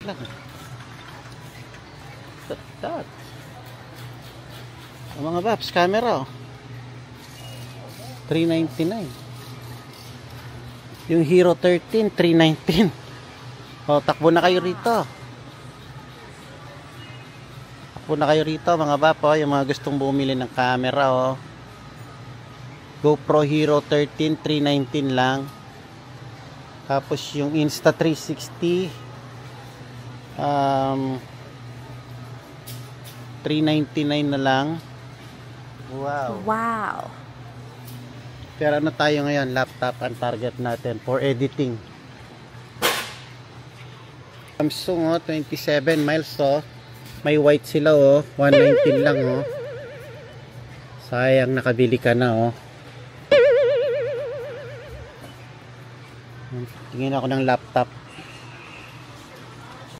lang. That. Ang mga Baps, camera oh. $399. Yung Hero 13, $319. O, takbo na kayo rito. Takbo na kayo rito mga Bap, oh. Yung mga gustong bumili ng camera oh. GoPro Hero 13, $319 lang. Tapos yung Insta360 $399 na lang. Wow. Pero ano tayo ngayon? Laptop ang target natin for editing. Samsung oh, 27 miles oh. May white sila oh. $119 lang oh. Sayang nakabili ka na oh. Tingin ako ng laptop.